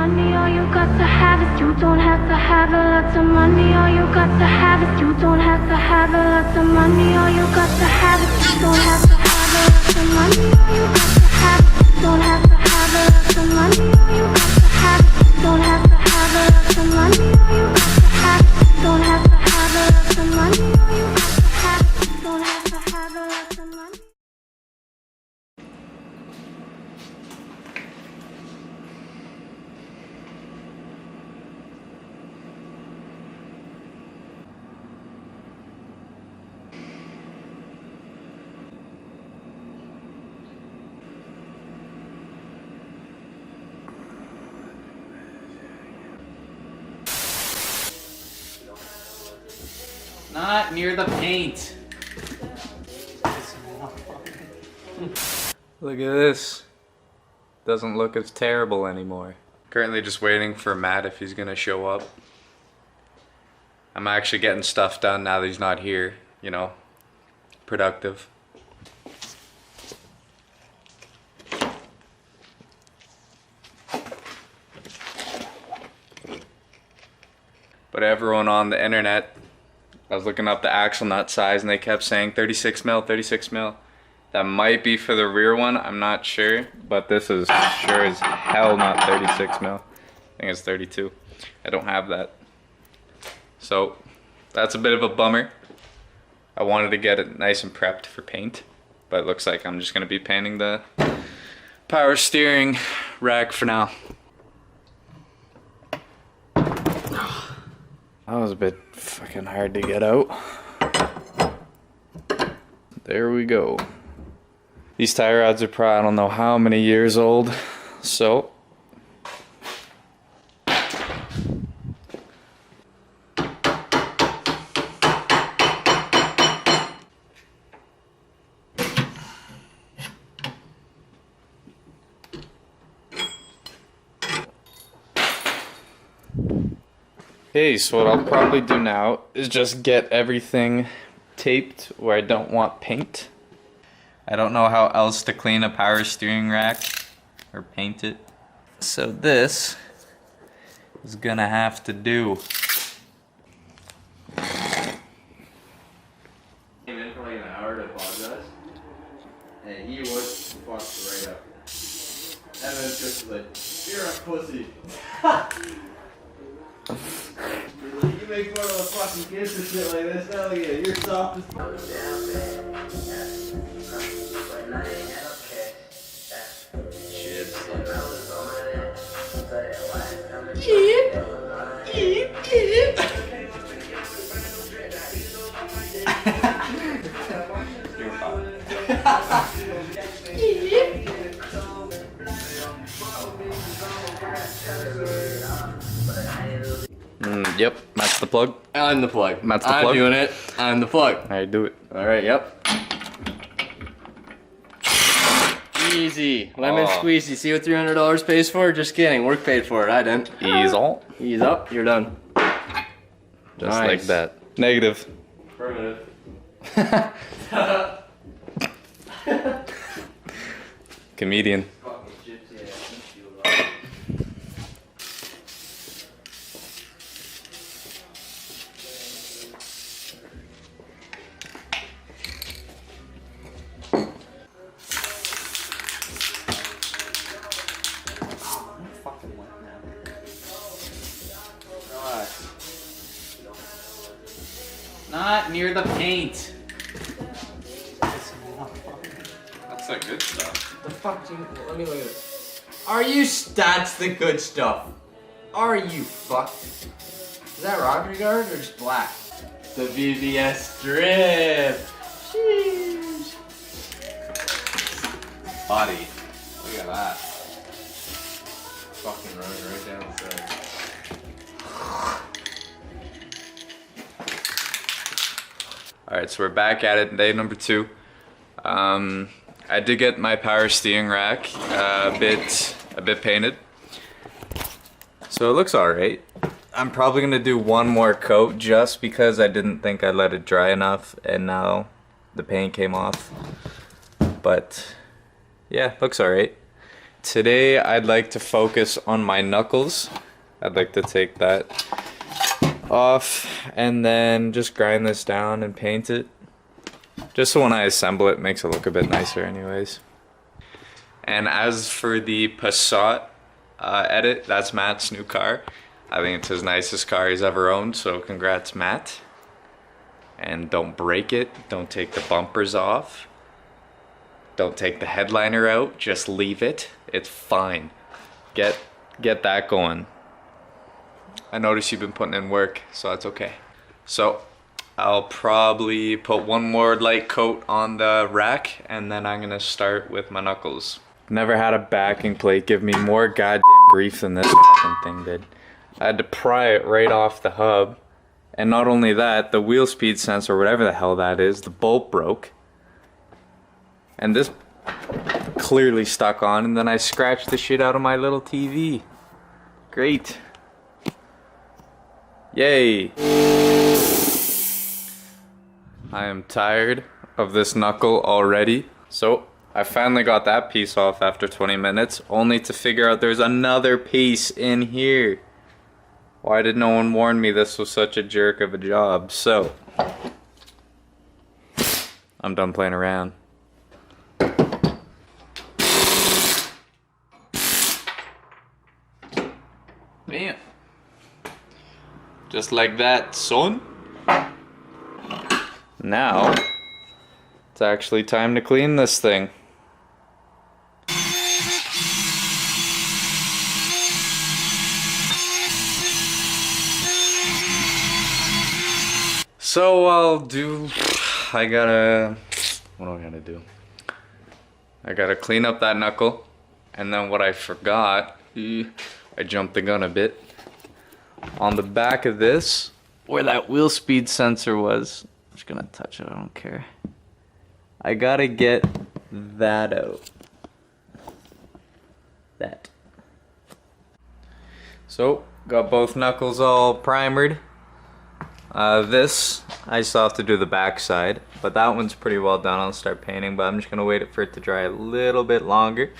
money, all you got to have is you don't have to have a lot of money, all you got to have is you don't have to have a lot of money, all you got to have is you don't have to have a lot of money, all you got to have is you don't have to have a lot of money, all you got to have is you don't have to have a lot of money, all you got to have is you don't have to have a lot of money, all you got to have is you don't have to have a lot of money. Not near the paint. Look at this. Doesn't look as terrible anymore. Currently just waiting for Matt if he's gonna show up. I'm actually getting stuff done now that he's not here, you know. Productive. But everyone on the internet, I was looking up the axle nut size and they kept saying 36 mil, 36 mil. That might be for the rear one, I'm not sure. But this is sure as hell not 36 mil. I think it's 32. I don't have that. So that's a bit of a bummer. I wanted to get it nice and prepped for paint. But it looks like I'm just gonna be painting the power steering rack for now. That was a bit fucking hard to get out. There we go. These tie rods are probably, I don't know how many years old, so. Okay, so what I'll probably do now is just get everything taped where I don't want paint. I don't know how else to clean a power steering rack or paint it. So this is gonna have to do. Came in for like an hour to apologize, and he was fucked right up. And then just like, you're a pussy. You make fun of the fucking kids and shit like this. Hell yeah, you're soft as fuck. Yep, Matt's the plug. I'm the plug. Matt's the plug. I'm doing it. I'm the plug. Alright, do it. Alright, yep. Easy. Lemon squeezy. See what $300 pays for? Just kidding. Work paid for it. I didn't. Ease all. Ease up. You're done. Just Nice. like that. Negative. Affirmative. Comedian. Not near the paint. That's the good stuff. The fuck do you, let me look at it. Are you that's the good stuff? Are you fucked? Is that Roger Guard or just black? The VVS strip. Sheesh. Body. Look at that. Fucking running right down the side. Alright, so we're back at it, day number 2. I did get my power steering rack a bit painted. So it looks alright. I'm probably gonna do one more coat just because I didn't think I let it dry enough and now the paint came off. But yeah, looks alright. Today I'd like to focus on my knuckles. I'd like to take that off and then just grind this down and paint it. Just so when I assemble it, makes it look a bit nicer anyways. And as for the Passat edit, that's Matt's new car. I think it's his nicest car he's ever owned, so congrats, Matt. And don't break it, don't take the bumpers off. Don't take the headliner out, just leave it. It's fine. Get that going. I noticed you've been putting in work, so that's okay. So I'll probably put one more light coat on the rack and then I'm gonna start with my knuckles. Never had a backing plate give me more goddamn grief than this fucking thing did. I had to pry it right off the hub. And not only that, the wheel speed sensor, whatever the hell that is, the bolt broke. And this clearly stuck on, and then I scratched the shit out of my little TV. Great. Yay. I am tired of this knuckle already. So I finally got that piece off after 20 minutes, only to figure out there's another piece in here. Why did no one warn me this was such a jerk of a job? So I'm done playing around. Bam. Just like that, son. Now, it's actually time to clean this thing. So what am I gonna do? I gotta clean up that knuckle, and then what I forgot, I jumped the gun a bit. On the back of this, where that wheel speed sensor was, I'm just gonna touch it, I don't care. I gotta get that out. That. So, got both knuckles all primered. This, I still have to do the back side, but that one's pretty well done. I'll start painting, but I'm just gonna wait for it to dry a little bit longer.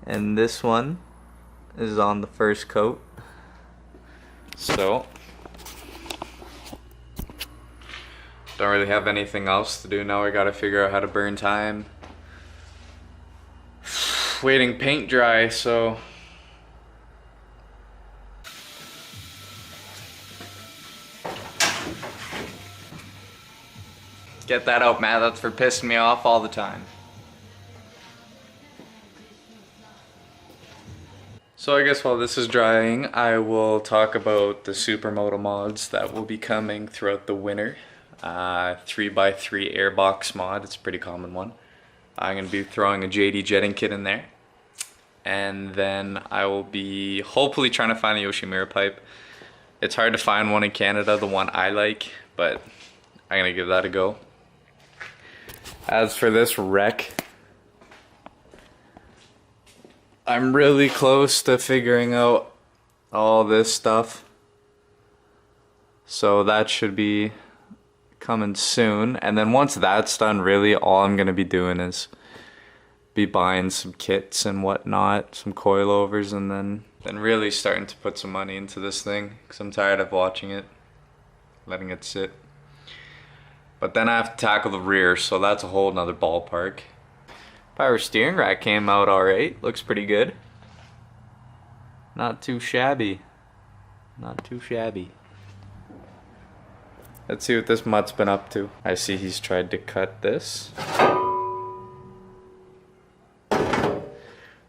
And this one is on the first coat. So, don't really have anything else to do now. I gotta figure out how to burn time. Waiting paint dry, so. Get that out, Matt. That's for pissing me off all the time. So I guess while this is drying, I will talk about the supermoto mods that will be coming throughout the winter. 3x3 airbox mod, it's a pretty common one. I'm going to be throwing a JD jetting kit in there. And then I will be hopefully trying to find a Yoshimura pipe. It's hard to find one in Canada, the one I like, but I'm going to give that a go. As for this wreck, I'm really close to figuring out all this stuff. So that should be coming soon. And then once that's done, really all I'm going to be doing is be buying some kits and whatnot, some coilovers, and then really starting to put some money into this thing. Because I'm tired of watching it, letting it sit. But then I have to tackle the rear, so that's a whole nother ballpark. Power steering rack came out alright, looks pretty good. Not too shabby. Not too shabby. Let's see what this mutt's been up to. I see he's tried to cut this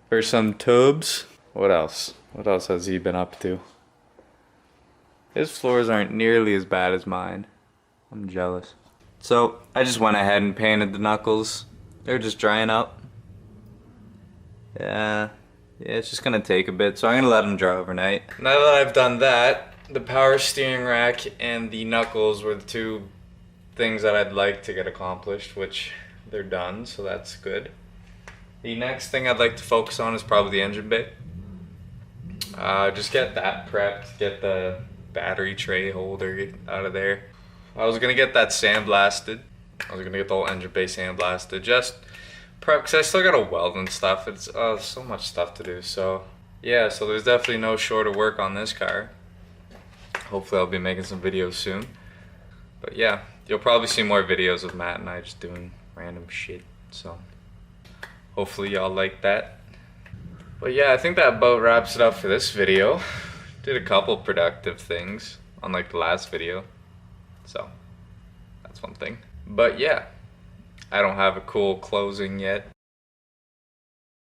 for some tubes. What else? What else has he been up to? His floors aren't nearly as bad as mine. I'm jealous. So I just went ahead and painted the knuckles. They're just drying up. Yeah, it's just gonna take a bit, so I'm gonna let them dry overnight. Now that I've done that, the power steering rack and the knuckles were the two things that I'd like to get accomplished, which they're done, so that's good. The next thing I'd like to focus on is probably the engine bay. Just get that prepped, get the battery tray holder out of there. I was gonna get that sandblasted. I was gonna get the whole engine bay sandblasted just prep, because I still gotta weld and stuff. It's so much stuff to do. So yeah, so there's definitely no short of work on this car. Hopefully I'll be making some videos soon. But yeah, you'll probably see more videos of Matt and I just doing random shit. So hopefully y'all like that. But yeah, I think that about wraps it up for this video. Did a couple productive things, unlike the last video. So that's one thing. But yeah, I don't have a cool closing yet.